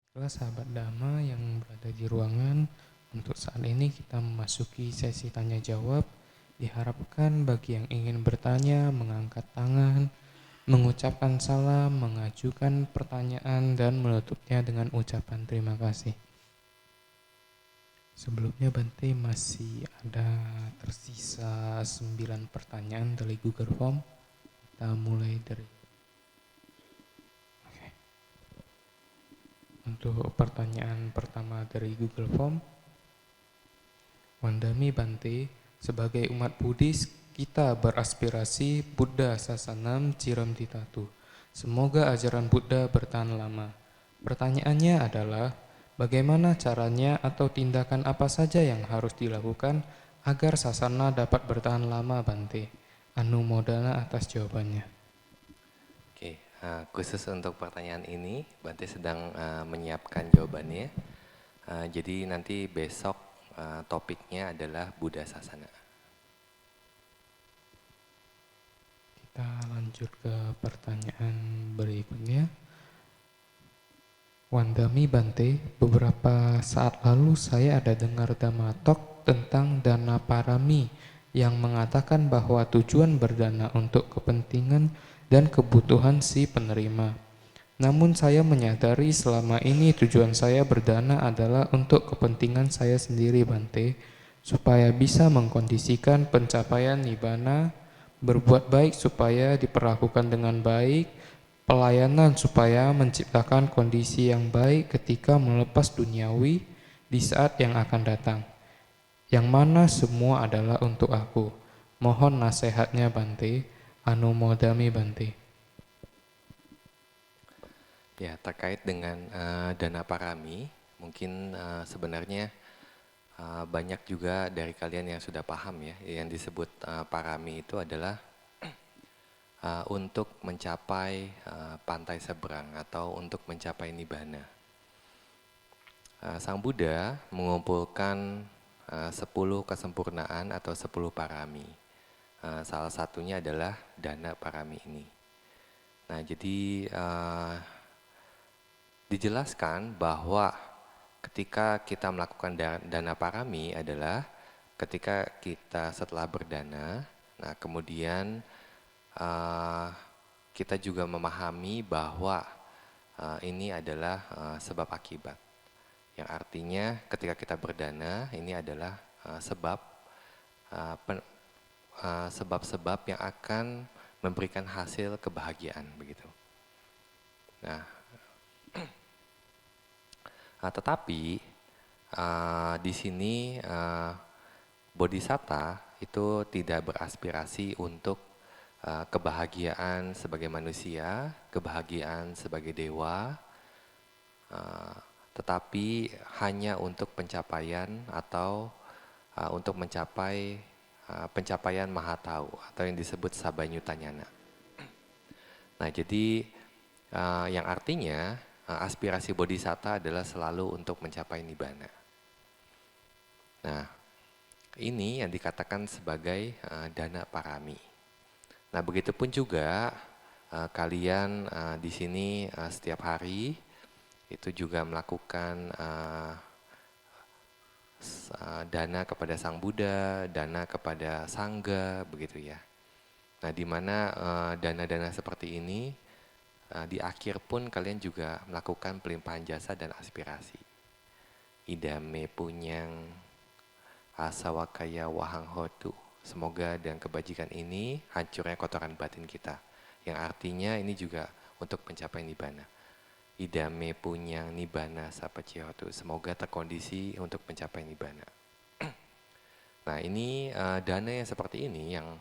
Baiklah sahabat Dhamma yang berada di ruangan, untuk saat ini kita memasuki sesi tanya jawab. Diharapkan bagi yang ingin bertanya, mengangkat tangan, mengucapkan salam, mengajukan pertanyaan, dan menutupnya dengan ucapan terima kasih. Sebelumnya Bante masih ada tersisa 9 pertanyaan dari Google Form. Kita mulai dari Untuk pertanyaan pertama dari Google Form, Wandami Bante, sebagai umat Buddhis, kita beraspirasi Buddha Sasanam Ciramtitatu. Semoga ajaran Buddha bertahan lama. Pertanyaannya adalah, bagaimana caranya atau tindakan apa saja yang harus dilakukan agar sasana dapat bertahan lama, Bante? Anumodana atas jawabannya. Oke, khusus untuk pertanyaan ini, Bante sedang menyiapkan jawabannya. Jadi nanti besok topiknya adalah Buddha Sasana. Kita lanjut ke pertanyaan berikutnya. Wandami Bante, beberapa saat lalu saya ada dengar Dhamma Talk tentang dana parami yang mengatakan bahwa tujuan berdana untuk kepentingan dan kebutuhan si penerima. Namun saya menyadari selama ini tujuan saya berdana adalah untuk kepentingan saya sendiri, Bante, supaya bisa mengkondisikan pencapaian nibbana, berbuat baik supaya diperlakukan dengan baik, pelayanan supaya menciptakan kondisi yang baik ketika melepas duniawi di saat yang akan datang, yang mana semua adalah untuk aku. Mohon nasihatnya, Bante. Anumodami, Bante. Ya, terkait dengan dana parami, mungkin sebenarnya banyak juga dari kalian yang sudah paham ya, yang disebut parami itu adalah untuk mencapai pantai seberang atau untuk mencapai nibbana. Sang Buddha mengumpulkan 10 kesempurnaan atau 10 parami. Salah satunya adalah dana parami ini. Nah, jadi dijelaskan bahwa ketika kita melakukan dana parami adalah ketika kita setelah berdana, nah kemudian kita juga memahami bahwa ini adalah sebab akibat. Yang artinya ketika kita berdana ini adalah sebab-sebab yang akan memberikan hasil kebahagiaan begitu. Nah, tetapi di sini bodhisatta itu tidak beraspirasi untuk kebahagiaan sebagai manusia, kebahagiaan sebagai dewa, tetapi hanya untuk pencapaian atau untuk mencapai pencapaian mahatau atau yang disebut sabanyutanyana. Nah, jadi yang artinya aspirasi bodhisatta adalah selalu untuk mencapai nibbana. Nah, ini yang dikatakan sebagai dana parami. Nah, begitupun juga kalian di sini setiap hari itu juga melakukan dana kepada Sang Buddha, dana kepada Sangga, begitu ya. Nah, di mana dana-dana seperti ini di akhir pun kalian juga melakukan pelimpahan jasa dan aspirasi. Idame punyang asawakaya wahang hotu. Semoga dengan kebajikan ini hancurnya kotoran batin kita. Yang artinya ini juga untuk mencapai nibbana. Idame punyang nibbana sapacihotu. Semoga terkondisi untuk mencapai nibbana. Nah, ini dana yang seperti ini yang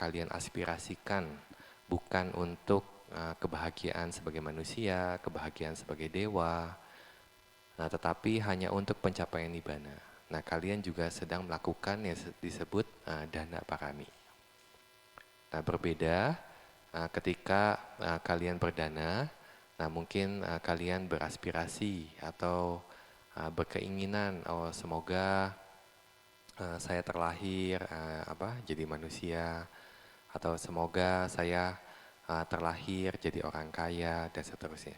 kalian aspirasikan, bukan untuk kebahagiaan sebagai manusia, kebahagiaan sebagai dewa, nah, tetapi hanya untuk pencapaian nibbana. Nah, kalian juga sedang melakukan yang disebut dana parami. Nah, berbeda ketika kalian berdana, nah mungkin kalian beraspirasi atau berkeinginan, oh semoga saya terlahir jadi manusia, atau semoga saya terlahir jadi orang kaya dan seterusnya.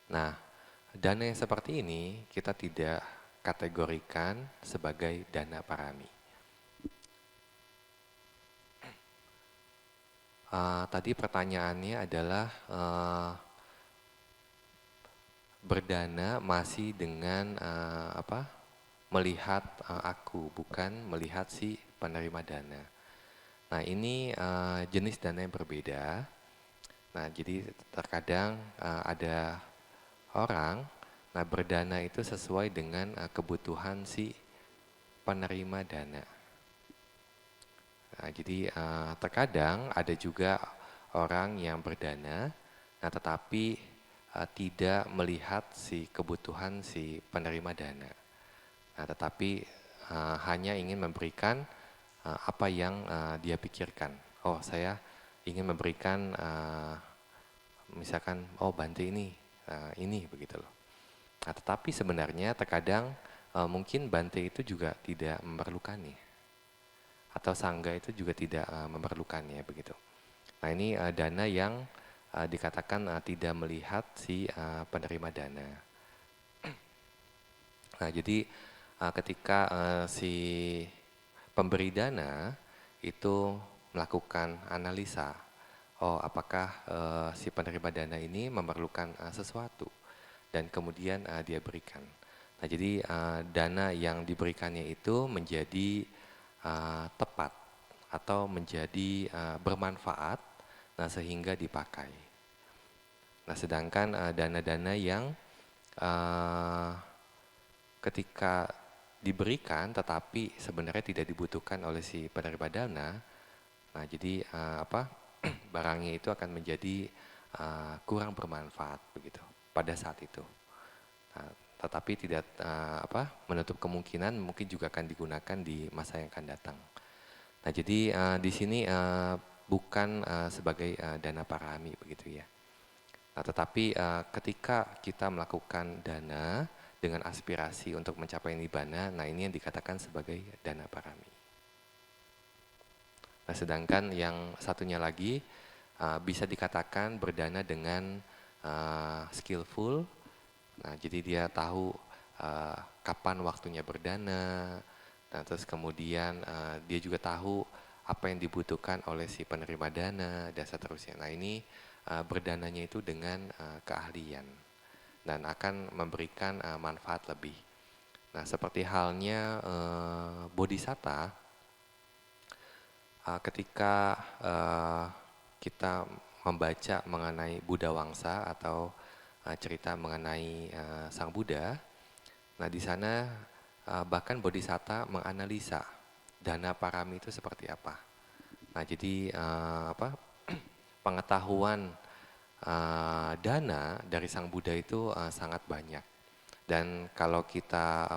Nah, Dana yang seperti ini kita tidak kategorikan sebagai dana parami. Tadi pertanyaannya adalah berdana masih dengan melihat aku, bukan melihat si penerima dana. Nah ini jenis dana yang berbeda. Nah jadi terkadang ada orang berdana itu sesuai dengan kebutuhan si penerima dana. Nah, jadi terkadang ada juga orang yang berdana, tetapi tidak melihat si kebutuhan si penerima dana. Nah, tetapi hanya ingin memberikan apa yang dia pikirkan. Oh, saya ingin memberikan misalkan, oh Bante ini begitu loh. Nah, tetapi sebenarnya terkadang mungkin Bante itu juga tidak memerlukannya. Atau sangga itu juga tidak memerlukannya begitu. Nah ini dana yang dikatakan tidak melihat si penerima dana. Nah jadi ketika si pemberi dana itu melakukan analisa, oh apakah si penerima dana ini memerlukan sesuatu dan kemudian dia berikan. Nah jadi dana yang diberikannya itu menjadi tepat atau menjadi bermanfaat, sehingga dipakai. Nah sedangkan dana-dana yang ketika diberikan tetapi sebenarnya tidak dibutuhkan oleh si penerima dana, nah jadi barangnya itu akan menjadi kurang bermanfaat begitu pada saat itu. Nah, tetapi tidak menutup kemungkinan mungkin juga akan digunakan di masa yang akan datang. Nah jadi di sini bukan sebagai dana parami begitu ya. Nah tetapi ketika kita melakukan dana dengan aspirasi untuk mencapai nibbana, nah ini yang dikatakan sebagai dana parami. Nah sedangkan yang satunya lagi bisa dikatakan berdana dengan skillful. Nah jadi dia tahu kapan waktunya berdana, nah terus kemudian dia juga tahu apa yang dibutuhkan oleh si penerima dana dan seterusnya. Nah ini berdananya itu dengan keahlian dan akan memberikan manfaat lebih. Nah seperti halnya bodhisatta, ketika kita membaca mengenai Buddha Wangsa atau cerita mengenai Sang Buddha, nah di sana bahkan bodhisatta menganalisa dana parami itu seperti apa. Nah jadi pengetahuan dana dari Sang Buddha itu sangat banyak. Dan kalau kita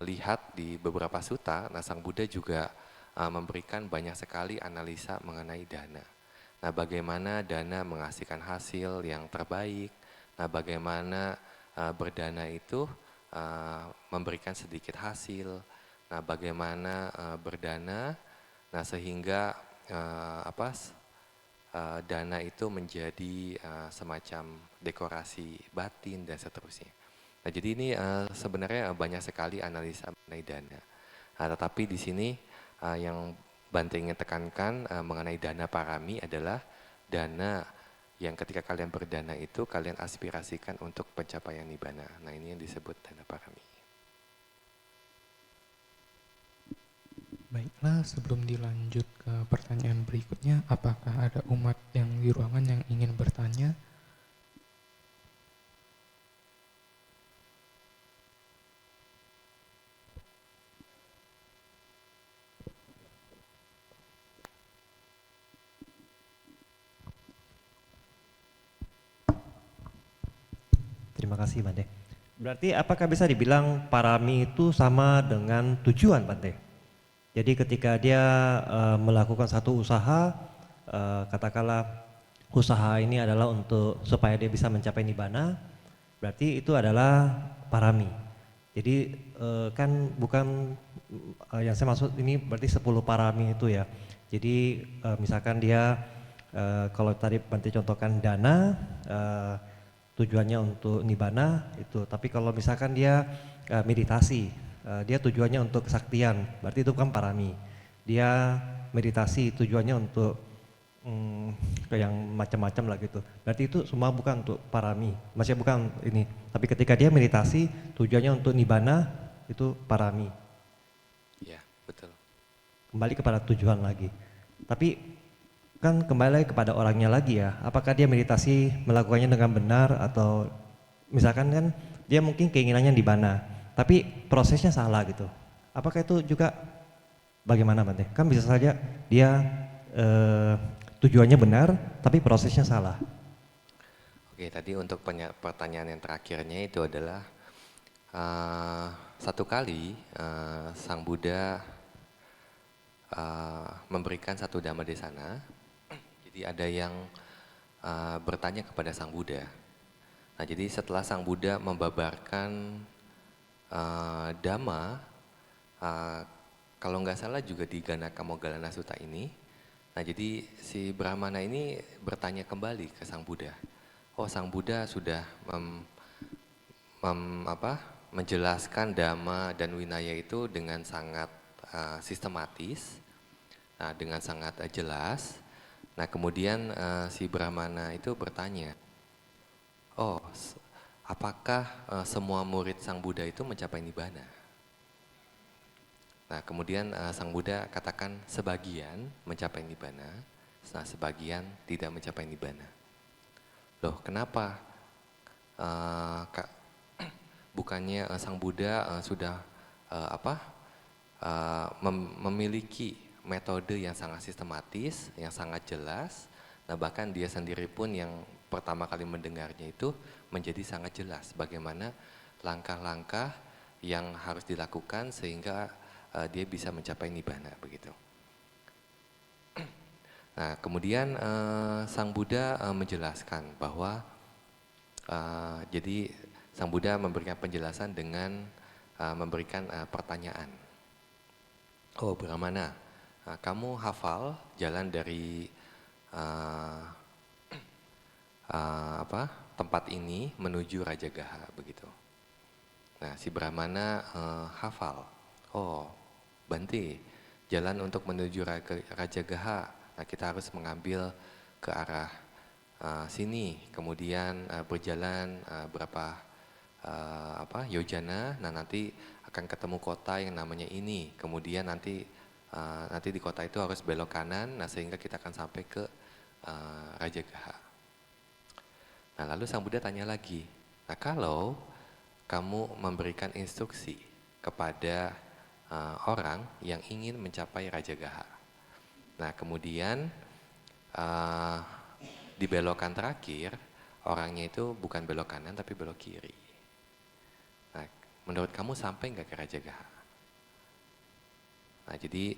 lihat di beberapa sutta, nah Sang Buddha juga memberikan banyak sekali analisa mengenai dana. Nah bagaimana dana menghasilkan hasil yang terbaik, nah bagaimana berdana itu memberikan sedikit hasil, nah bagaimana berdana, nah sehingga dana itu menjadi semacam dekorasi batin dan seterusnya. Nah jadi ini sebenarnya banyak sekali analisa mengenai dana. Nah, tetapi di sini yang Bante ingin tekankan mengenai dana parami adalah dana yang ketika kalian berdana itu kalian aspirasikan untuk pencapaian nibbana. Nah ini yang disebut dana parami. Baiklah, sebelum dilanjut ke pertanyaan berikutnya, apakah ada umat yang di ruangan yang ingin bertanya? Terima kasih Bante. Berarti apakah bisa dibilang parami itu sama dengan tujuan Bante? Jadi ketika dia melakukan satu usaha, katakanlah usaha ini adalah untuk supaya dia bisa mencapai nibbana, berarti itu adalah parami. Jadi kan bukan yang saya maksud ini berarti 10 parami itu ya. Jadi misalkan dia kalau tadi Bante contohkan dana, tujuannya untuk nibbana itu. Tapi kalau misalkan dia meditasi, dia tujuannya untuk kesaktian, berarti itu kan parami. Dia meditasi tujuannya untuk yang macam-macam lah gitu. Berarti itu semua bukan untuk parami, masih bukan ini. Tapi ketika dia meditasi tujuannya untuk nibbana itu parami. Ya, betul. Kembali kepada tujuan lagi. Tapi kan kembali lagi kepada orangnya lagi ya. Apakah dia meditasi melakukannya dengan benar atau misalkan kan dia mungkin keinginannya nibbana, tapi prosesnya salah gitu. Apakah itu juga bagaimana Bante? Kan bisa saja dia tujuannya benar tapi prosesnya salah. Oke, tadi untuk pertanyaan yang terakhirnya itu adalah satu kali Sang Buddha memberikan satu Dhammadesana. Jadi ada yang bertanya kepada Sang Buddha. Nah, jadi setelah Sang Buddha membabarkan Dhamma, kalau nggak salah juga di Ganaka Moggallana Sutta ini. Nah, jadi si Brahmana ini bertanya kembali ke Sang Buddha. Oh, Sang Buddha sudah menjelaskan Dhamma dan Winaya itu dengan sangat sistematis, dengan sangat jelas. Nah, kemudian si Brahmana itu bertanya, oh, apakah semua murid Sang Buddha itu mencapai Nibbana? Nah, kemudian Sang Buddha katakan sebagian mencapai Nibbana, nah sebagian tidak mencapai Nibbana. Loh, kenapa? Bukannya Sang Buddha sudah memiliki metode yang sangat sistematis, yang sangat jelas. Nah, bahkan dia sendiri pun yang pertama kali mendengarnya itu menjadi sangat jelas bagaimana langkah-langkah yang harus dilakukan sehingga dia bisa mencapai Nibbana begitu. Nah, kemudian Sang Buddha menjelaskan bahwa jadi Sang Buddha memberikan penjelasan dengan memberikan pertanyaan. Oh, Brahmana, kamu hafal jalan dari tempat ini menuju Rajagaha begitu. Nah, si Brahmana hafal. Oh, Bante, jalan untuk menuju Rajagaha, nah kita harus mengambil ke arah sini, kemudian berjalan berapa yojana, nah nanti akan ketemu kota yang namanya ini, kemudian nanti di kota itu harus belok kanan, nah sehingga kita akan sampai ke Rajagaha. Nah, lalu Sang Buddha tanya lagi, nah kalau kamu memberikan instruksi kepada orang yang ingin mencapai Rajagaha, nah kemudian di belokan terakhir orangnya itu bukan belok kanan tapi belok kiri. Nah, menurut kamu sampai nggak ke Rajagaha? Nah, jadi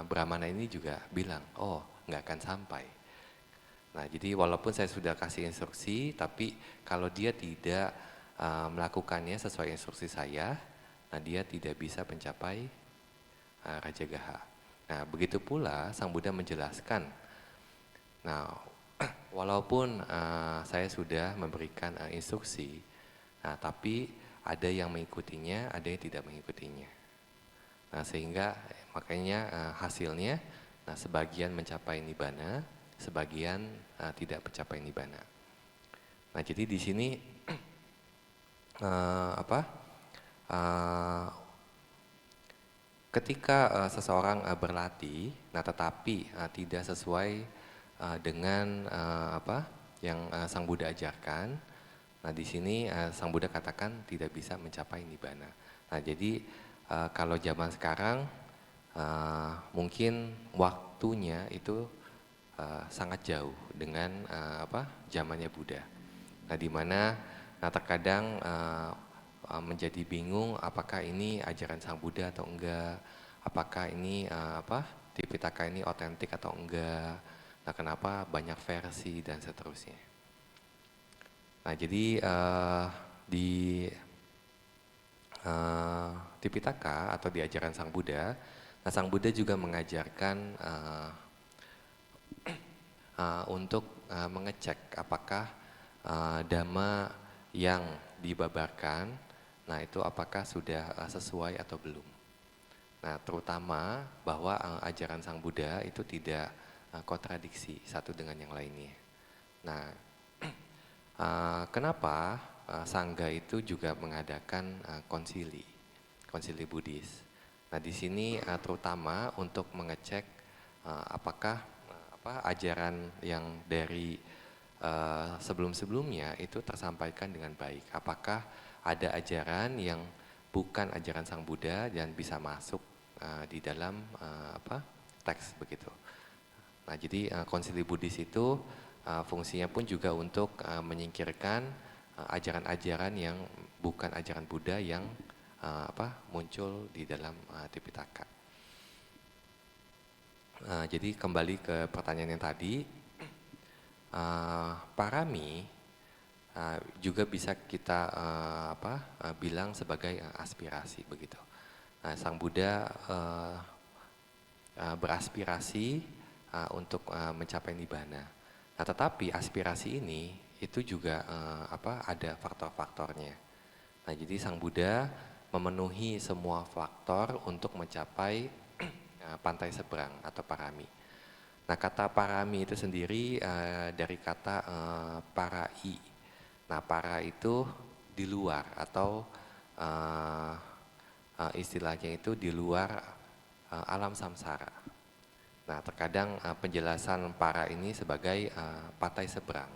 Brahmana ini juga bilang, oh nggak akan sampai. Nah, jadi walaupun saya sudah kasih instruksi, tapi kalau dia tidak melakukannya sesuai instruksi saya, nah dia tidak bisa mencapai Rajagaha. Nah, begitu pula Sang Buddha menjelaskan. Nah, walaupun saya sudah memberikan instruksi, nah tapi ada yang mengikutinya, ada yang tidak mengikutinya. Nah, sehingga makanya hasilnya, nah sebagian mencapai Nibbana, sebagian tidak mencapai Nibbana. Nah, jadi di sini ketika seseorang berlatih, nah tetapi tidak sesuai dengan yang Sang Buddha ajarkan, nah di sini Sang Buddha katakan tidak bisa mencapai Nibbana. Nah, jadi kalau zaman sekarang mungkin waktunya itu sangat jauh dengan zamannya Buddha. Nah, di mana terkadang menjadi bingung apakah ini ajaran Sang Buddha atau enggak, apakah ini Tipitaka ini otentik atau enggak. Nah, kenapa banyak versi dan seterusnya. Nah, jadi di Tipitaka atau di ajaran Sang Buddha, nah Sang Buddha juga mengajarkan untuk mengecek apakah dhamma yang dibabarkan, nah itu apakah sudah sesuai atau belum. Nah, terutama bahwa ajaran Sang Buddha itu tidak kontradiksi satu dengan yang lainnya. Nah, kenapa Sangga itu juga mengadakan konsili Buddhis. Nah, di sini terutama untuk mengecek apakah ajaran yang dari sebelum-sebelumnya itu tersampaikan dengan baik. Apakah ada ajaran yang bukan ajaran Sang Buddha dan bisa masuk di dalam teks begitu. Nah, jadi konsili Buddhis itu fungsinya pun juga untuk menyingkirkan ajaran-ajaran yang bukan ajaran Buddha yang muncul di dalam Tipitaka. Jadi kembali ke pertanyaan yang tadi, parami juga bisa kita bilang sebagai aspirasi begitu. Nah, Sang Buddha beraspirasi untuk mencapai nibbana. Nah, tetapi aspirasi ini itu juga ada faktor-faktornya. Nah, jadi Sang Buddha memenuhi semua faktor untuk mencapai pantai seberang atau parami. Nah, kata parami itu sendiri dari kata parai. Nah, para itu di luar atau istilahnya itu di luar alam samsara. Nah, terkadang penjelasan para ini sebagai pantai seberang.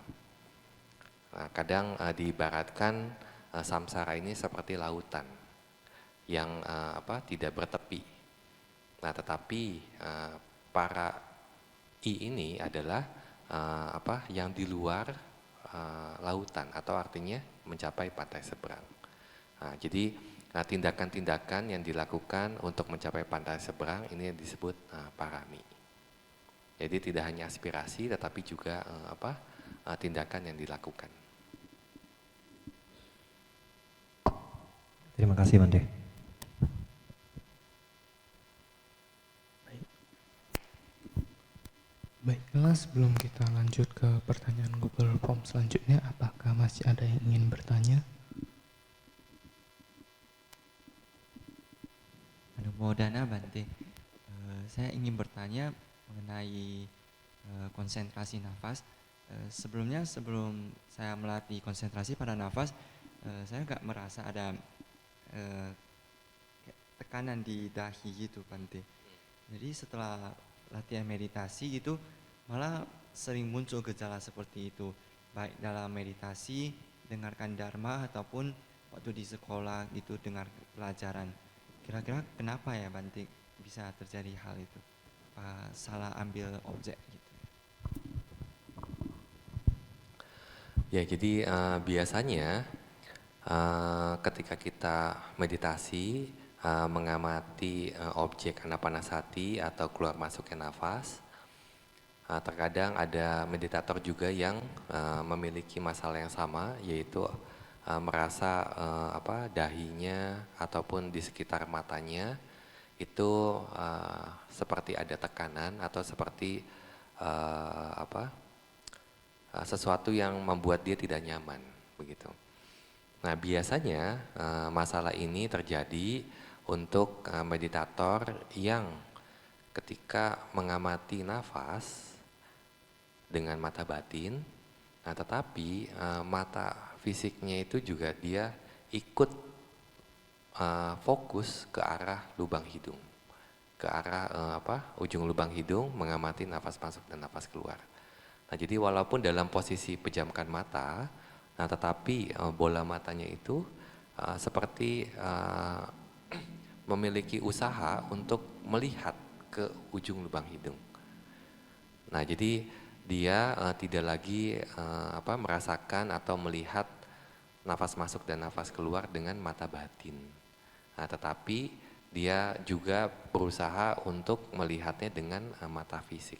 Nah, kadang diibaratkan samsara ini seperti lautan yang tidak bertepi. Nah, tetapi para ini adalah yang di luar lautan atau artinya mencapai pantai seberang. Nah, jadi tindakan-tindakan yang dilakukan untuk mencapai pantai seberang ini yang disebut parami. Jadi tidak hanya aspirasi tetapi juga tindakan yang dilakukan. Terima kasih Bante. Baiklah, sebelum kita lanjut ke pertanyaan Google Form selanjutnya, apakah masih ada yang ingin bertanya? Anumodana Bante, saya ingin bertanya mengenai konsentrasi nafas. Sebelum saya melatih konsentrasi pada nafas, saya nggak merasa ada tekanan di dahi gitu Bante. Jadi setelah latihan meditasi gitu, malah sering muncul gejala seperti itu, baik dalam meditasi, dengarkan dharma ataupun waktu di sekolah gitu dengar pelajaran. Kira-kira kenapa ya Bante bisa terjadi hal itu? Salah ambil objek gitu. Ya, jadi biasanya ketika kita meditasi mengamati objek anapanasati atau keluar masuknya nafas, terkadang ada meditator juga yang memiliki masalah yang sama, yaitu merasa dahinya ataupun di sekitar matanya itu seperti ada tekanan atau seperti sesuatu yang membuat dia tidak nyaman begitu. Nah, biasanya masalah ini terjadi untuk meditator yang ketika mengamati nafas dengan mata batin, nah tetapi mata fisiknya itu juga dia ikut fokus ke arah lubang hidung, ke arah ujung lubang hidung, mengamati nafas masuk dan nafas keluar. Nah, jadi walaupun dalam posisi pejamkan mata, nah tetapi bola matanya itu seperti memiliki usaha untuk melihat ke ujung lubang hidung. Nah, jadi dia tidak lagi merasakan atau melihat nafas masuk dan nafas keluar dengan mata batin. Nah, tetapi dia juga berusaha untuk melihatnya dengan mata fisik.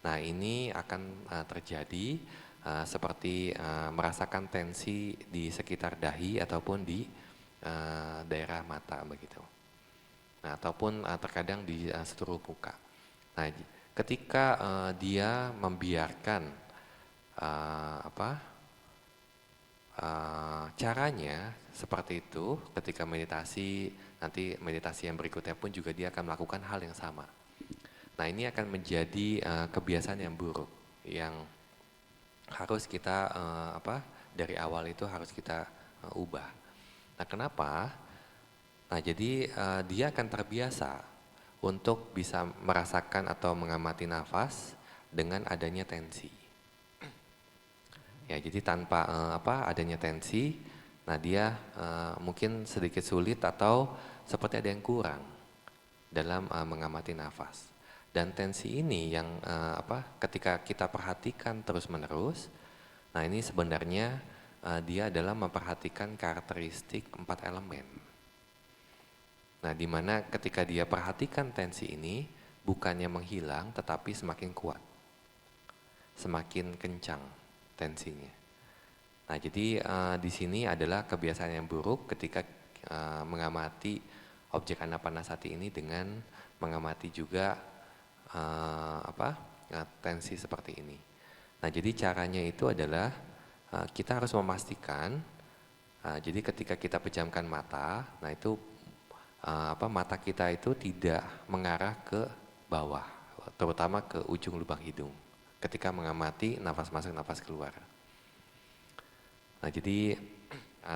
Nah, ini akan terjadi seperti merasakan tensi di sekitar dahi ataupun di daerah mata begitu. Nah, ataupun terkadang di seluruh muka. Nah, ketika dia membiarkan caranya seperti itu ketika meditasi, nanti meditasi yang berikutnya pun juga dia akan melakukan hal yang sama. Nah ini akan menjadi kebiasaan yang buruk yang harus kita dari awal itu harus kita ubah. Nah kenapa? Nah jadi dia akan terbiasa untuk bisa merasakan atau mengamati nafas dengan adanya tensi. Ya, jadi tanpa adanya tensi, nah dia mungkin sedikit sulit atau seperti ada yang kurang dalam mengamati nafas. Dan tensi ini yang ketika kita perhatikan terus-menerus, nah ini sebenarnya dia adalah memperhatikan karakteristik 4 elemen. Nah, di mana ketika dia perhatikan tensi ini bukannya menghilang tetapi semakin kuat, semakin kencang tensinya. Nah, jadi di sini adalah kebiasaan yang buruk ketika mengamati objek anapanasati ini dengan mengamati juga tensi seperti ini. Nah, jadi caranya itu adalah kita harus memastikan. Jadi ketika kita pejamkan mata, nah itu mata kita itu tidak mengarah ke bawah, terutama ke ujung lubang hidung ketika mengamati nafas masuk, nafas keluar. Nah, jadi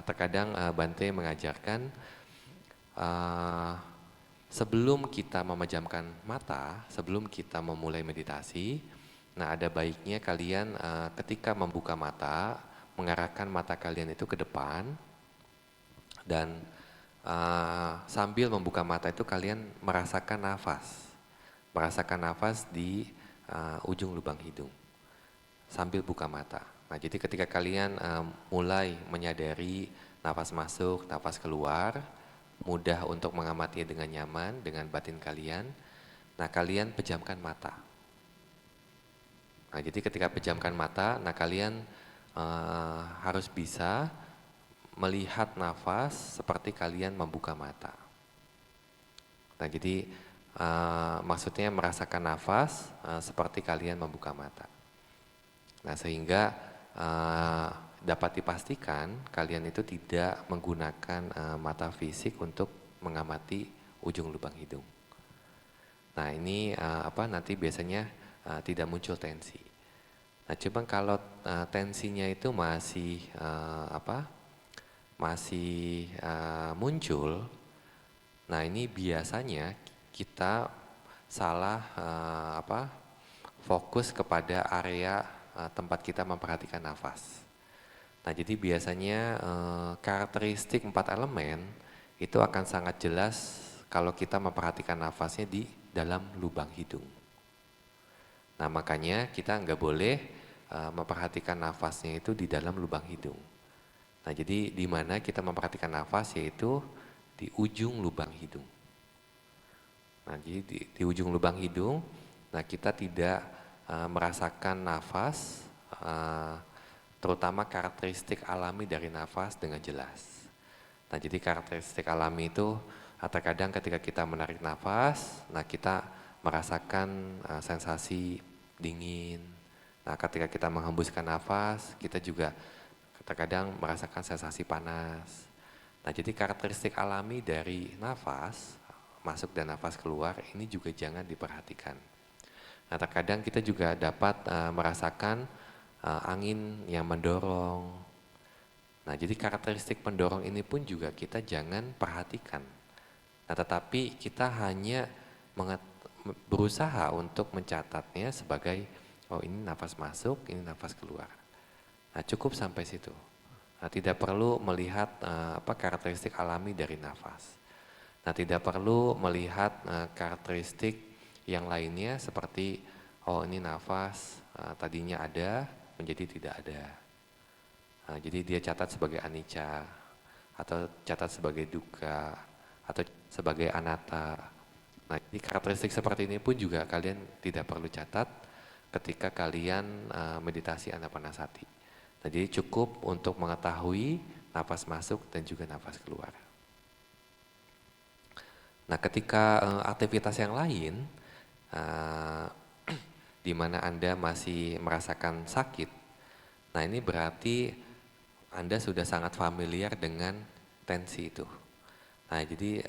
terkadang Bante mengajarkan sebelum kita memejamkan mata, sebelum kita memulai meditasi, nah ada baiknya kalian ketika membuka mata, mengarahkan mata kalian itu ke depan dan sambil membuka mata itu kalian merasakan nafas di ujung lubang hidung sambil buka mata. Nah, jadi ketika kalian mulai menyadari nafas masuk, nafas keluar, mudah untuk mengamati dengan nyaman dengan batin kalian. Nah, kalian pejamkan mata. Nah, jadi ketika pejamkan mata, nah kalian harus bisa melihat nafas seperti kalian membuka mata. Nah, jadi maksudnya merasakan nafas seperti kalian membuka mata. Nah, sehingga dapat dipastikan kalian itu tidak menggunakan mata fisik untuk mengamati ujung lubang hidung. Nah, ini nanti biasanya tidak muncul tensi. Nah, coba kalau tensinya itu masih muncul, nah ini biasanya kita salah fokus kepada area tempat kita memperhatikan nafas. Nah, jadi biasanya karakteristik 4 elemen itu akan sangat jelas kalau kita memperhatikan nafasnya di dalam lubang hidung. Nah, makanya kita nggak boleh memperhatikan nafasnya itu di dalam lubang hidung. Nah, jadi di mana kita memperhatikan nafas yaitu di ujung lubang hidung. Nah, jadi di ujung lubang hidung, nah kita tidak merasakan nafas, terutama karakteristik alami dari nafas dengan jelas. Nah, jadi karakteristik alami itu terkadang ketika kita menarik nafas, nah kita merasakan sensasi dingin. Nah, ketika kita menghembuskan nafas, kita juga terkadang merasakan sensasi panas. Nah, jadi karakteristik alami dari nafas masuk dan nafas keluar ini juga jangan diperhatikan. Nah, terkadang kita juga dapat merasakan angin yang mendorong. Nah, jadi karakteristik pendorong ini pun juga kita jangan perhatikan. Nah, tetapi kita hanya berusaha untuk mencatatnya sebagai oh ini nafas masuk, ini nafas keluar. Nah, cukup sampai situ. Nah, tidak perlu melihat karakteristik alami dari nafas. Nah, tidak perlu melihat karakteristik yang lainnya seperti oh ini nafas tadinya ada menjadi tidak ada. Nah, jadi dia catat sebagai anicca atau catat sebagai dukkha atau sebagai anatta. Nah, jadi karakteristik seperti ini pun juga kalian tidak perlu catat ketika kalian meditasi anapanasati. Nah, jadi cukup untuk mengetahui nafas masuk dan juga nafas keluar. Nah, ketika aktivitas yang lain di mana Anda masih merasakan sakit, nah ini berarti Anda sudah sangat familiar dengan tensi itu. Nah, jadi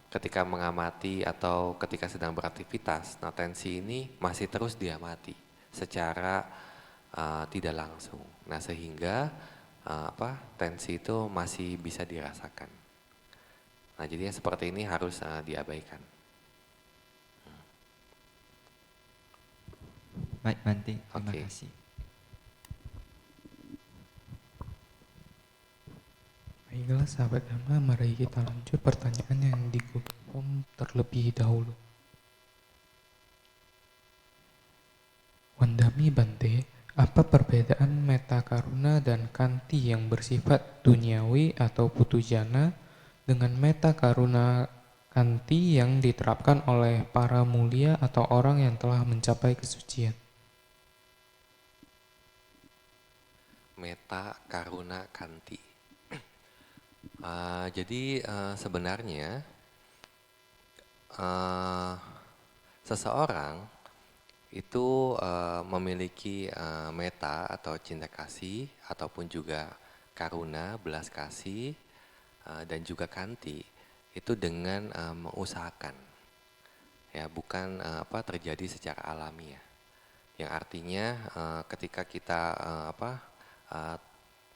ketika mengamati atau ketika sedang beraktivitas, nah tensi ini masih terus diamati secara tidak langsung. Nah, sehingga tensi itu masih bisa dirasakan. Nah, jadi yang seperti ini harus diabaikan. Baik Bante, terima Oke. kasih. Baiklah sahabat Dhamma, mari kita lanjut pertanyaan yang di Google Form terlebih dahulu. Wandami Bante, apa perbedaan metta karuna dan kanti yang bersifat duniawi atau putujana dengan metta karuna kanti yang diterapkan oleh para mulia atau orang yang telah mencapai kesucian? Metta karuna kanti. Jadi sebenarnya seseorang itu memiliki metta atau cinta kasih ataupun juga karuna, belas kasih dan juga kanti itu dengan mengusahakan, ya bukan terjadi secara alamiah. Yang artinya ketika kita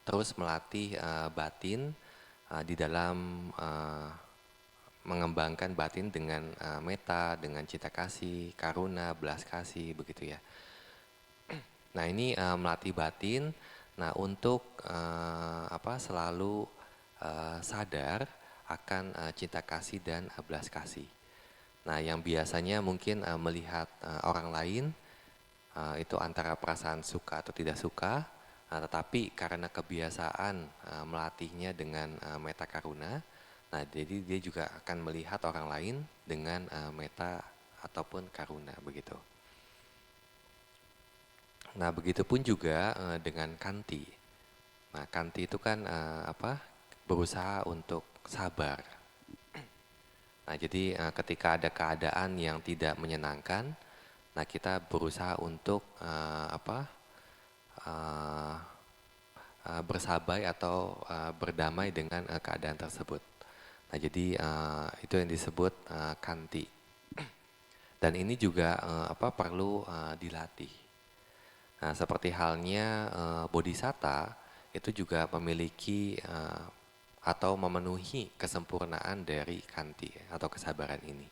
terus melatih batin di dalam mengembangkan batin dengan metta, dengan cinta kasih, karuna, belas kasih, begitu ya. Nah, ini melatih batin. Nah, untuk selalu sadar akan cinta kasih dan belas kasih. Nah, yang biasanya mungkin melihat orang lain itu antara perasaan suka atau tidak suka, tetapi karena kebiasaan melatihnya dengan metta karuna, nah jadi dia juga akan melihat orang lain dengan metta ataupun karuna, begitu. Nah, begitupun juga dengan kanti. Nah, kanti itu kan berusaha untuk sabar. Nah, jadi ketika ada keadaan yang tidak menyenangkan, nah kita berusaha untuk bersabar atau berdamai dengan keadaan tersebut. Nah, jadi itu yang disebut kanti. Dan ini juga perlu dilatih. Nah, seperti halnya bodhisatta itu juga memiliki atau memenuhi kesempurnaan dari kanti atau kesabaran ini.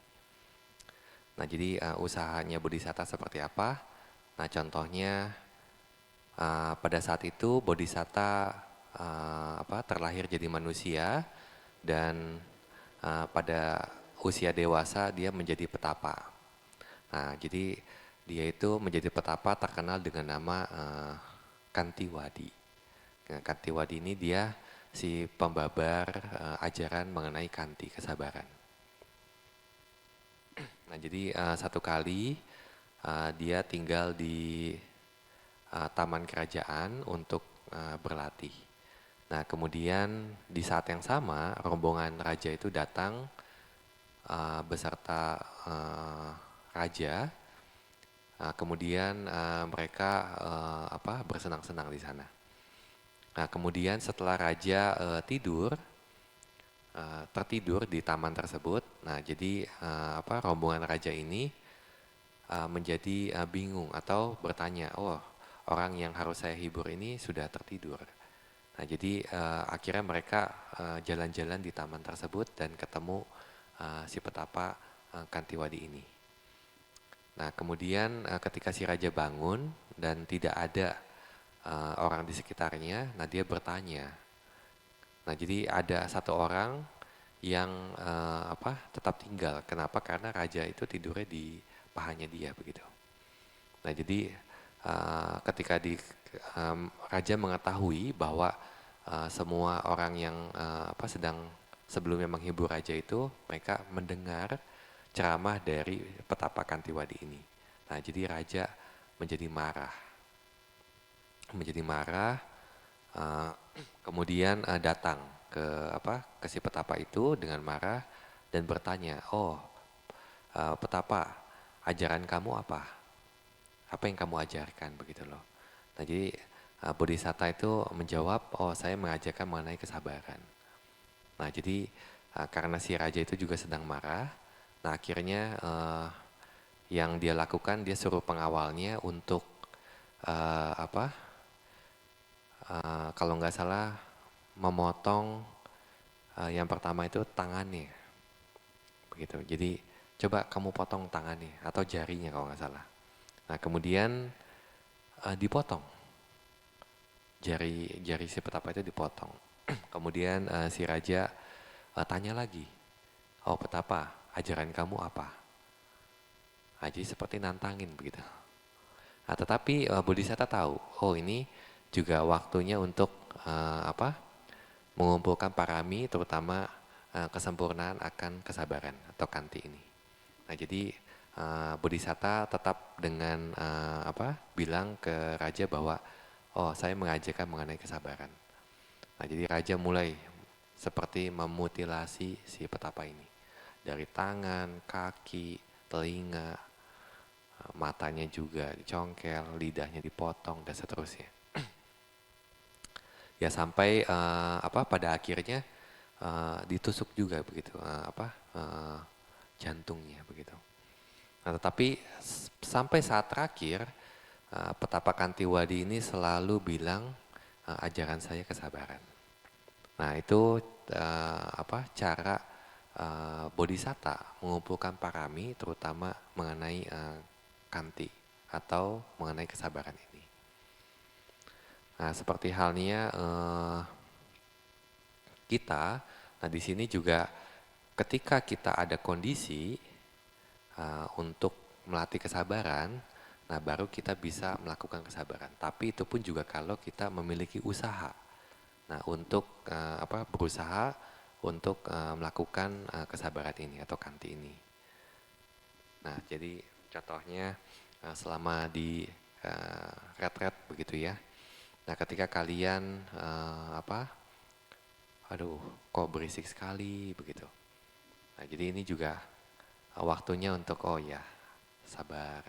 Nah, jadi usahanya bodhisatta seperti apa? Nah, contohnya pada saat itu bodhisatta terlahir jadi manusia dan pada usia dewasa dia menjadi petapa. Nah, jadi dia itu menjadi petapa terkenal dengan nama Kantiwadi. Nah, Kantiwadi ini dia si pembabar ajaran mengenai kanti, kesabaran. Nah, jadi satu kali dia tinggal di taman kerajaan untuk berlatih. Nah, kemudian di saat yang sama rombongan raja itu datang beserta raja. Kemudian mereka bersenang-senang di sana. Nah, kemudian setelah raja tertidur di taman tersebut. Nah, jadi rombongan raja ini menjadi bingung atau bertanya, oh, orang yang harus saya hibur ini sudah tertidur. Nah, jadi akhirnya mereka jalan-jalan di taman tersebut dan ketemu si petapa Kantiwadi ini. Nah, kemudian ketika si raja bangun dan tidak ada orang di sekitarnya, nah dia bertanya. Nah, jadi ada satu orang yang tetap tinggal. Kenapa? Karena raja itu tidurnya di pahanya dia, begitu. Nah, jadi ketika raja mengetahui bahwa semua orang yang sedang sebelumnya menghibur raja itu, mereka mendengar ceramah dari petapa Kantiwadi ini. Nah, jadi raja menjadi marah. Kemudian datang ke si petapa itu dengan marah dan bertanya, oh petapa, ajaran kamu apa? Apa yang kamu ajarkan, begitu loh. Nah, jadi Bodhisatta itu menjawab, oh saya mengajarkan mengenai kesabaran. Nah jadi karena si raja itu juga sedang marah, nah akhirnya yang dia lakukan, dia suruh pengawalnya untuk kalau nggak salah memotong yang pertama itu tangannya, begitu. Jadi coba kamu potong tangannya atau jarinya kalau nggak salah. Nah kemudian dipotong, jari si petapa itu dipotong. Kemudian si raja tanya lagi, oh petapa, ajaran kamu apa? Jadi seperti nantangin begitu. Nah, tetapi Bodhisatta tahu, oh ini juga waktunya untuk mengumpulkan parami, terutama kesempurnaan akan kesabaran atau kanti ini. Nah jadi Bodhisatta tetap dengan bilang ke raja bahwa, oh saya mengajarkan mengenai kesabaran. Nah jadi raja mulai seperti memutilasi si petapa ini. Dari tangan, kaki, telinga, matanya juga dicongkel, lidahnya dipotong dan seterusnya. Ya sampai pada akhirnya ditusuk juga begitu jantungnya begitu. Nah, tetapi sampai saat terakhir petapa Kantiwadi ini selalu bilang ajaran saya kesabaran. Nah itu cara Bodhisatta mengumpulkan parami terutama mengenai kanti atau mengenai kesabaran ini. Nah seperti halnya kita, nah di sini juga ketika kita ada kondisi untuk melatih kesabaran, nah baru kita bisa melakukan kesabaran. Tapi itu pun juga kalau kita memiliki usaha. Nah untuk berusaha untuk melakukan kesabaran ini atau kanti ini. Nah jadi contohnya selama di retret begitu ya. Nah ketika kalian aduh kok berisik sekali begitu. Nah jadi ini juga waktunya untuk oh ya sabar.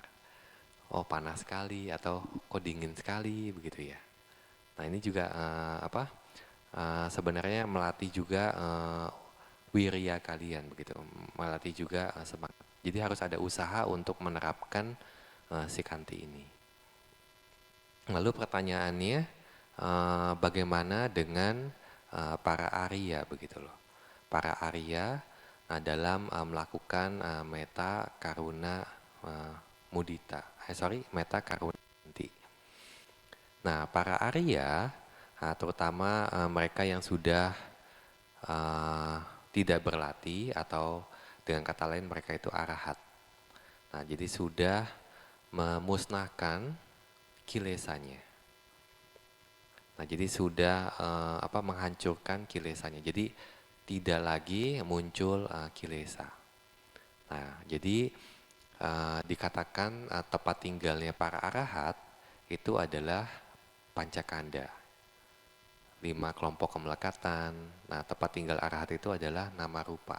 Oh panas sekali atau kok dingin sekali begitu ya. Nah ini juga sebenarnya melatih juga wirya kalian begitu, melatih juga semangat. Jadi harus ada usaha untuk menerapkan si kanti ini. Lalu pertanyaannya bagaimana dengan para Arya begitu loh. Para Arya dalam melakukan metta karuna mudita. Metta karuna kanti. Nah, para Arya terutama mereka yang sudah tidak berlatih atau dengan kata lain mereka itu arahat. Nah, jadi sudah memusnahkan kilesanya. Nah, jadi sudah menghancurkan kilesanya. Jadi tidak lagi muncul kilesa. Nah, jadi dikatakan tempat tinggalnya para arahat itu adalah pancakanda. 5 kelompok kemelekatan. Nah, tempat tinggal arahat itu adalah nama rupa.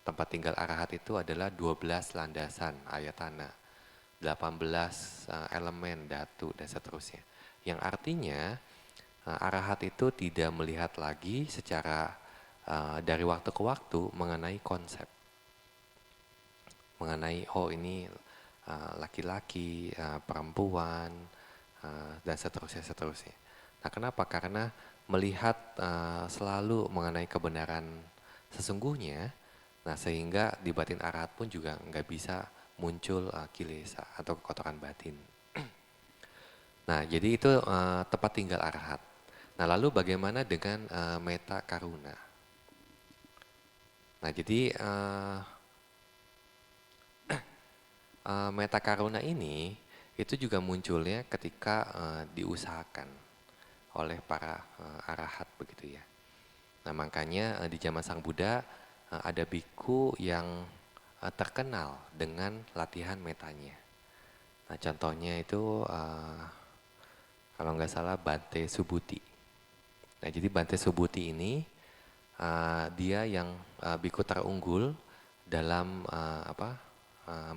Tempat tinggal arahat itu adalah 12 landasan ayatana, 18 elemen dhatu dan seterusnya. Yang artinya arahat itu tidak melihat lagi secara dari waktu ke waktu mengenai konsep. Mengenai oh ini laki-laki, perempuan dan seterusnya. Nah, kenapa? Karena melihat selalu mengenai kebenaran sesungguhnya, nah sehingga di batin arahat pun juga nggak bisa muncul kilesa atau kekotoran batin. Nah, jadi itu tempat tinggal arahat. Nah, lalu bagaimana dengan metta karuna? Nah, jadi metta karuna ini itu juga munculnya ketika diusahakan oleh para arahat begitu ya. Nah makanya di zaman Sang Buddha ada biku yang terkenal dengan latihan metanya. Nah contohnya itu kalau nggak salah Bante Subhuti. Nah jadi Bante Subhuti ini dia yang biku terunggul dalam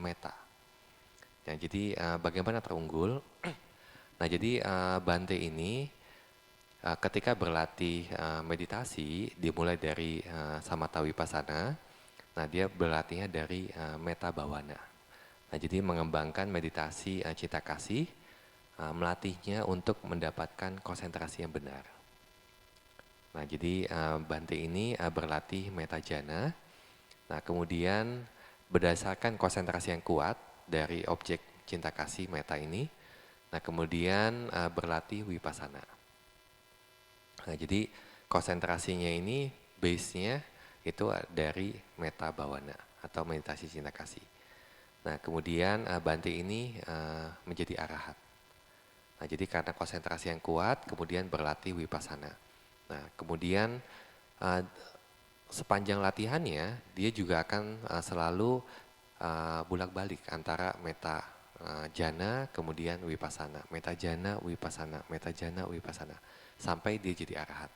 meta. Nah jadi bagaimana terunggul? Nah Nah, jadi Bante ini ketika berlatih meditasi dimulai dari samatha vipassana, nah dia berlatihnya dari metta bhavana. Nah, jadi mengembangkan meditasi cinta kasih, melatihnya untuk mendapatkan konsentrasi yang benar. Nah, jadi Bante ini berlatih metta jhana. Nah, kemudian berdasarkan konsentrasi yang kuat dari objek cinta kasih metta ini, nah kemudian berlatih vipassana. Nah, jadi konsentrasinya ini base-nya itu dari metta bhavana atau meditasi cinta kasih. Nah, kemudian Bante ini menjadi arahat. Nah, jadi karena konsentrasi yang kuat, kemudian berlatih vipassana. Nah, kemudian sepanjang latihannya, dia juga akan selalu bolak-balik antara metta jhana, kemudian vipassana, metta jhana, vipassana, metta jhana, vipassana, sampai dia jadi arahat.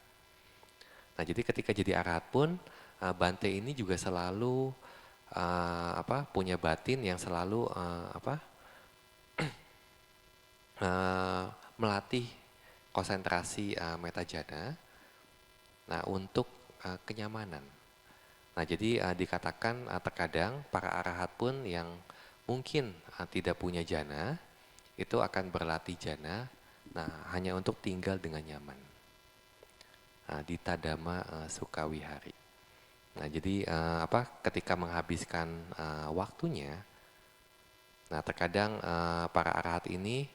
Nah, jadi ketika jadi arahat pun, Bante ini juga selalu punya batin yang selalu melatih konsentrasi metta jhana. Nah, untuk kenyamanan. Nah, jadi dikatakan terkadang para arahat pun yang mungkin tidak punya jhana itu akan berlatih jhana, nah hanya untuk tinggal dengan nyaman. Di Tadama Sukawihari. Nah, jadi ketika menghabiskan waktunya, nah terkadang para arahat ini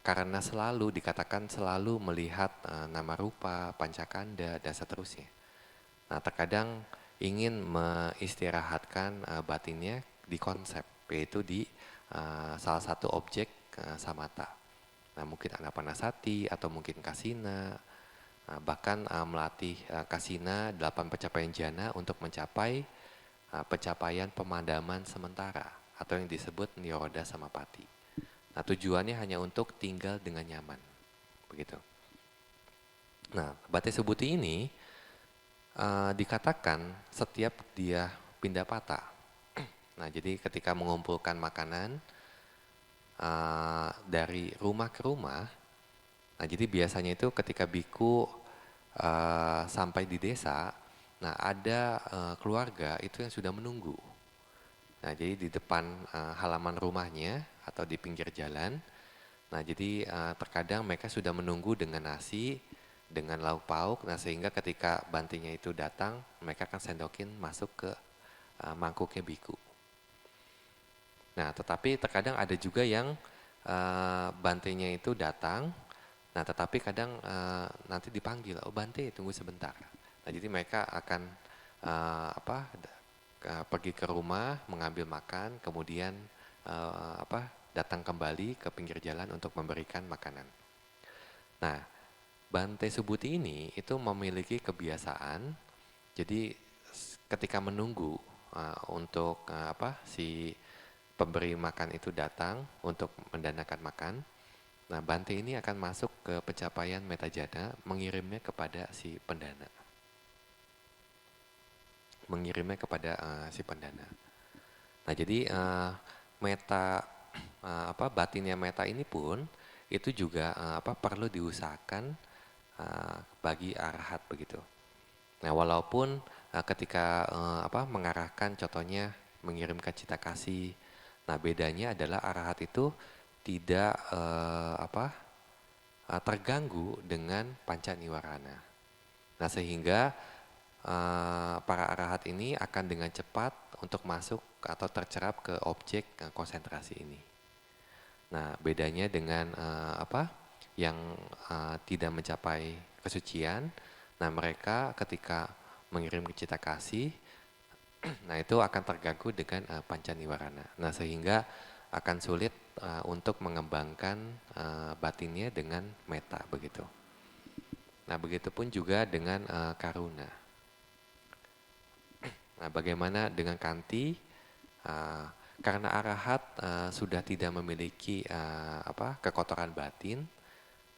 karena selalu dikatakan selalu melihat nama rupa, pancakanda, dan seterusnya. Nah, terkadang ingin mengistirahatkan batinnya di konsep, yaitu di salah satu objek samatha. Nah, mungkin anapanasati atau mungkin kasina, bahkan melatih kasina 8 pencapaian jhana untuk mencapai pencapaian pemadaman sementara atau yang disebut nirodha samapati. Nah, tujuannya hanya untuk tinggal dengan nyaman, begitu. Nah, Bante Subhuti ini dikatakan setiap dia pindah patah. Nah, jadi ketika mengumpulkan makanan dari rumah ke rumah, nah jadi biasanya itu ketika biku sampai di desa, nah ada keluarga itu yang sudah menunggu. Nah, jadi di depan halaman rumahnya atau di pinggir jalan. Nah, jadi terkadang mereka sudah menunggu dengan nasi, dengan lauk pauk. Nah, sehingga ketika Bantenya itu datang, mereka akan sendokin masuk ke mangkuknya biku. Nah, tetapi terkadang ada juga yang Bantenya itu datang. Nah, tetapi kadang nanti dipanggil, oh Bante tunggu sebentar. Nah, jadi mereka akan pergi ke rumah, mengambil makan, kemudian datang kembali ke pinggir jalan untuk memberikan makanan. Nah, Bante Subhuti ini itu memiliki kebiasaan, jadi ketika menunggu untuk si pemberi makan itu datang untuk mendanakan makan, nah Bante ini akan masuk ke pencapaian metta jhana, mengirimnya kepada si pendana. Nah, jadi batinnya metta ini pun itu juga perlu diusahakan bagi arahat begitu. Nah, walaupun ketika mengarahkan contohnya mengirimkan cita kasih, nah bedanya adalah arahat itu tidak terganggu dengan panca niwarana. Nah, sehingga para arahat ini akan dengan cepat untuk masuk atau tercerap ke objek konsentrasi ini. Nah, bedanya dengan yang tidak mencapai kesucian, nah mereka ketika mengirim cita kasih, nah itu akan terganggu dengan panca niwarana. Nah, sehingga akan sulit untuk mengembangkan batinnya dengan metta begitu. Nah, begitupun juga dengan karuna. Nah, bagaimana dengan kanti? Karena arahat sudah tidak memiliki kekotoran batin,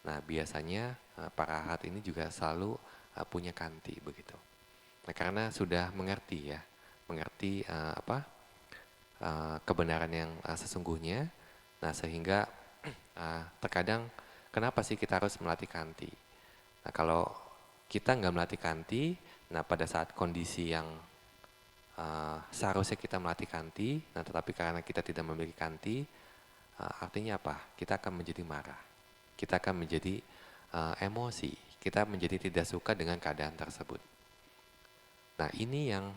nah biasanya para arahat ini juga selalu punya kanti begitu. Nah, karena sudah mengerti kebenaran yang sesungguhnya, nah sehingga terkadang kenapa sih kita harus melatih kanti? Nah, kalau kita nggak melatih kanti, nah pada saat kondisi yang seharusnya kita melatih kanti, nah tetapi karena kita tidak memiliki kanti, artinya apa? Kita akan menjadi marah, kita akan menjadi emosi, kita menjadi tidak suka dengan keadaan tersebut. Nah ini yang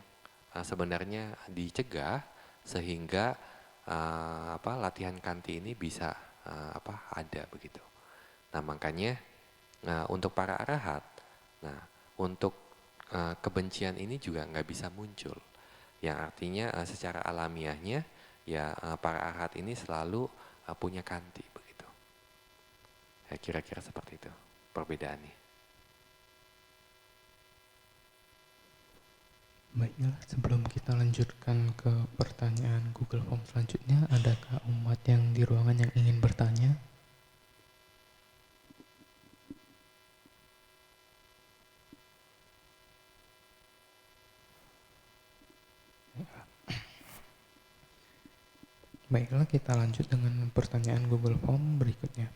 sebenarnya dicegah sehingga latihan kanti ini bisa ada begitu. Nah makanya untuk para arahat, nah untuk kebencian ini juga nggak bisa muncul. Yang artinya secara alamiahnya ya para arahat ini selalu punya kanti begitu. Ya kira-kira seperti itu perbedaannya. Baiklah, sebelum kita lanjutkan ke pertanyaan Google Form selanjutnya, adakah umat yang di ruangan yang ingin bertanya? Baiklah, kita lanjut dengan pertanyaan Google Form berikutnya.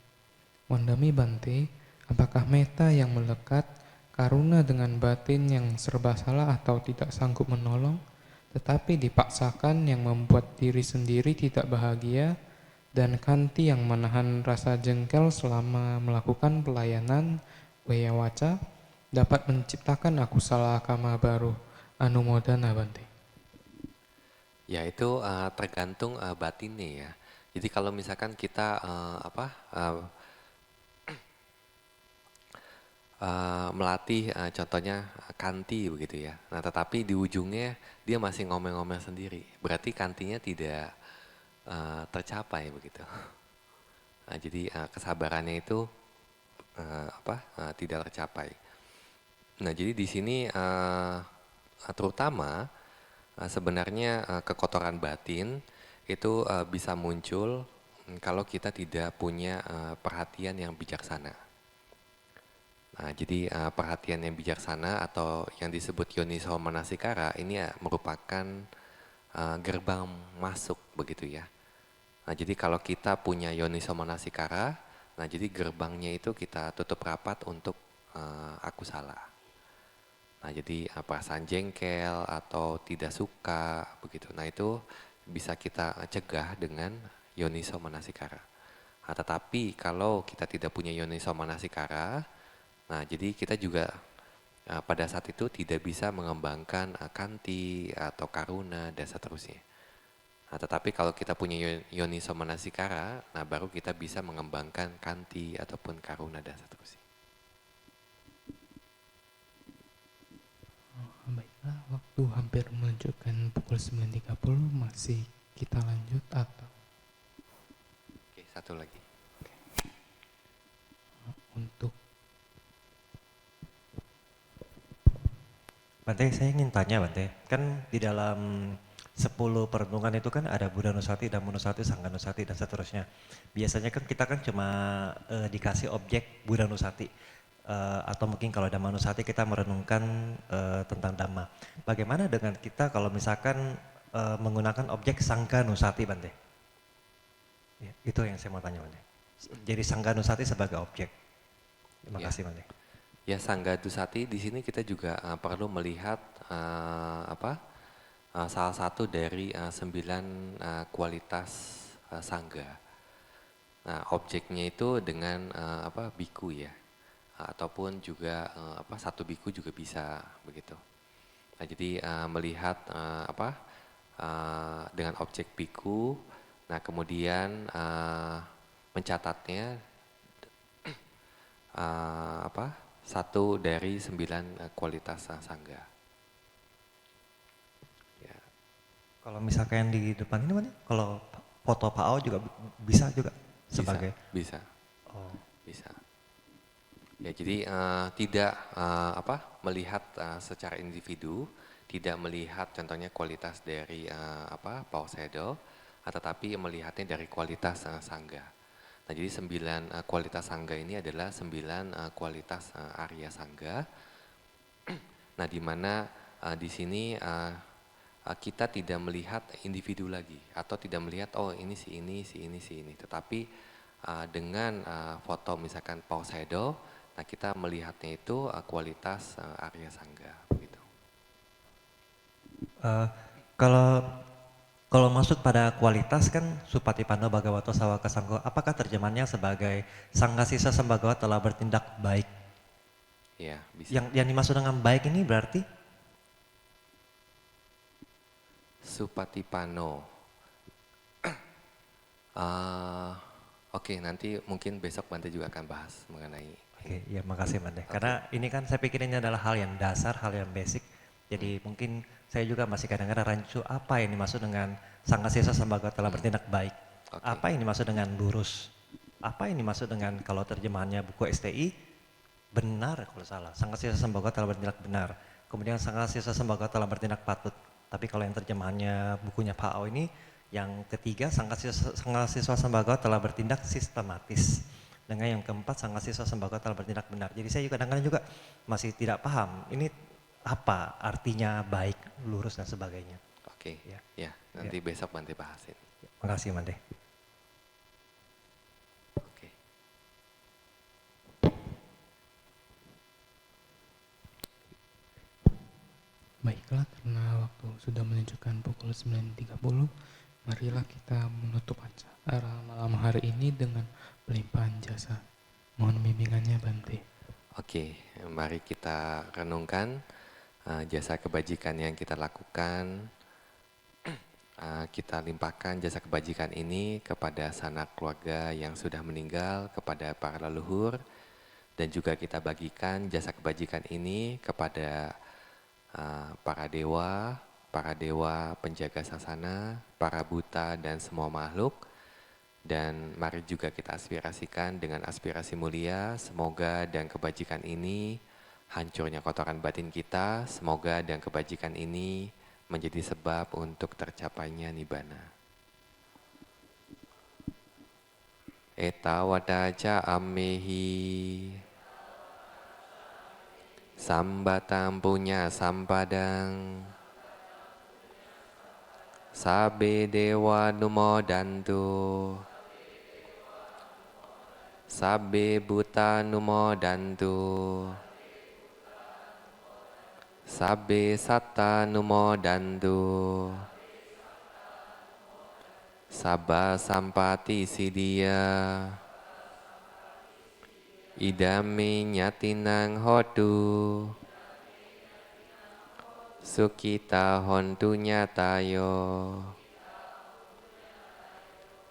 Wandami Bante, apakah meta yang melekat, karuna dengan batin yang serba salah atau tidak sanggup menolong, tetapi dipaksakan yang membuat diri sendiri tidak bahagia, dan kanti yang menahan rasa jengkel selama melakukan pelayanan Weyawaca dapat menciptakan akusala kama baru? Anumodana Bante. Ya itu tergantung batinnya ya. Jadi kalau misalkan kita melatih contohnya kanti begitu ya. Nah tetapi di ujungnya dia masih ngomel-ngomel sendiri. Berarti kantinya tidak tercapai begitu. Nah, jadi kesabarannya itu tidak tercapai. Nah jadi di sini terutama sebenarnya kekotoran batin itu bisa muncul kalau kita tidak punya perhatian yang bijaksana. Nah, jadi perhatian yang bijaksana atau yang disebut yoniso manasikara ini merupakan gerbang masuk begitu ya. Nah, jadi kalau kita punya yoniso manasikara, nah jadi gerbangnya itu kita tutup rapat untuk akusala. Nah, jadi perasaan jengkel atau tidak suka begitu. Nah, itu bisa kita cegah dengan yoniso manasikara. Nah, tetapi kalau kita tidak punya yoniso manasikara, nah, jadi kita juga pada saat itu tidak bisa mengembangkan kanti atau karuna dan seterusnya. Nah, tetapi kalau kita punya yoniso manasikara, nah baru kita bisa mengembangkan kanti ataupun karuna dan seterusnya. Baiklah, waktu hampir menunjukkan pukul 9.30, masih kita lanjut atau? Oke, satu lagi. Untuk Bante, saya ingin tanya Bante, kan di dalam 10 perenungan itu kan ada Buddha Nusati, Dhamma Nusati, Sangha Nusati dan seterusnya. Biasanya kan kita kan cuma dikasih objek Buddha Nusati, atau mungkin kalau Dhamma Nusati kita merenungkan tentang Dhamma. Bagaimana dengan kita kalau misalkan menggunakan objek Sangha Nusati Bante? Ya, itu yang saya mau tanya Bante. Jadi Sangha Nusati sebagai objek. Terima kasih Bante. Ya, Sangha Dusati di sini kita juga perlu melihat salah satu dari 9 kualitas sangga. Nah, objeknya itu dengan biku ya, ataupun juga satu biku juga bisa begitu. Nah, jadi melihat dengan objek biku, nah kemudian mencatatnya satu dari 9 kualitas sangga. Ya. Kalau misalkan di depan ini Bante, kalau foto Pak Ao juga bisa juga sebagai? Bisa. Oh. Bisa. Ya, jadi tidak melihat secara individu, tidak melihat contohnya kualitas dari Paul Seidel, tetapi melihatnya dari kualitas sangga. Nah, jadi 9 kualitas sangga ini adalah 9 kualitas Arya Sangga. Nah, di mana di sini kita tidak melihat individu lagi atau tidak melihat oh ini si ini, si ini, si ini, tetapi dengan foto misalkan paus shadow, nah kita melihatnya itu kualitas Arya Sangga begitu. Eh, kalau kalau masuk pada kualitas kan Supatipanno Bhagavato Sawaka Sangho, apakah terjemahannya sebagai Sanggasisa Sembagawa telah bertindak baik? Ya, bisa. Yang dimaksud dengan baik ini berarti Supatipanno. Oke, nanti mungkin besok Bante juga akan bahas mengenai ini. Oke, ya makasih Bante. Oke. Karena ini kan saya pikir ini adalah hal yang dasar, hal yang basic. Jadi mungkin saya juga masih kadang-kadang rancu apa yang dimaksud dengan Sanggasisa Sembagawa telah bertindak baik. Oke. Apa yang dimaksud dengan lurus? Apa yang dimaksud dengan kalau terjemahannya buku STI benar kalau salah. Sanggasisa Sembagawa telah bertindak benar. Kemudian Sanggasisa Sembagawa telah bertindak patut. Tapi kalau yang terjemahannya bukunya Pak Ao ini yang ketiga Sanggasisa Sembagawa telah bertindak sistematis. Dengan yang keempat Sanggasisa Sembagawa telah bertindak benar. Jadi saya juga kadang-kadang juga masih tidak paham ini apa artinya baik, lurus dan sebagainya. Oke. Ya. Ya, nanti besok Bante bahasin. Makasih Bante. Oke. Baiklah, karena waktu sudah menunjukkan pukul 9.30, marilah kita menutup acara malam hari ini dengan pelimpahan jasa. Mohon bimbingannya Bante. Oke, mari kita renungkan jasa kebajikan yang kita lakukan. Kita limpahkan jasa kebajikan ini kepada sanak keluarga yang sudah meninggal, kepada para leluhur, dan juga kita bagikan jasa kebajikan ini kepada para dewa penjaga sasana, para buta dan semua makhluk. Dan mari juga kita aspirasikan dengan aspirasi mulia, semoga dan kebajikan ini hancurnya kotoran batin kita, semoga dan kebajikan ini menjadi sebab untuk tercapainya nibbana. Etawadaca ammehi sambatam punya sampadang sabe dewa numodantu sabe buta numodantu sabe satta numodantu sabba sampati siddhya idame nyatinang hotu sukita hontu nyatayo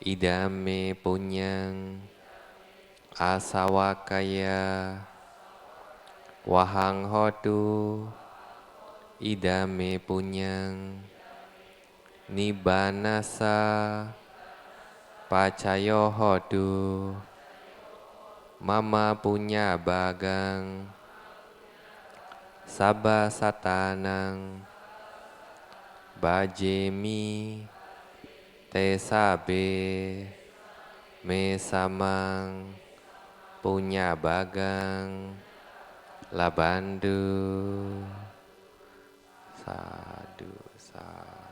idame punyang asawakaya wahang hotu idame punyang nibbanasa pacayo hotu mama punya bagang sabba satanang bajemi te sabe me samang punya bagang labandu sadu sadu.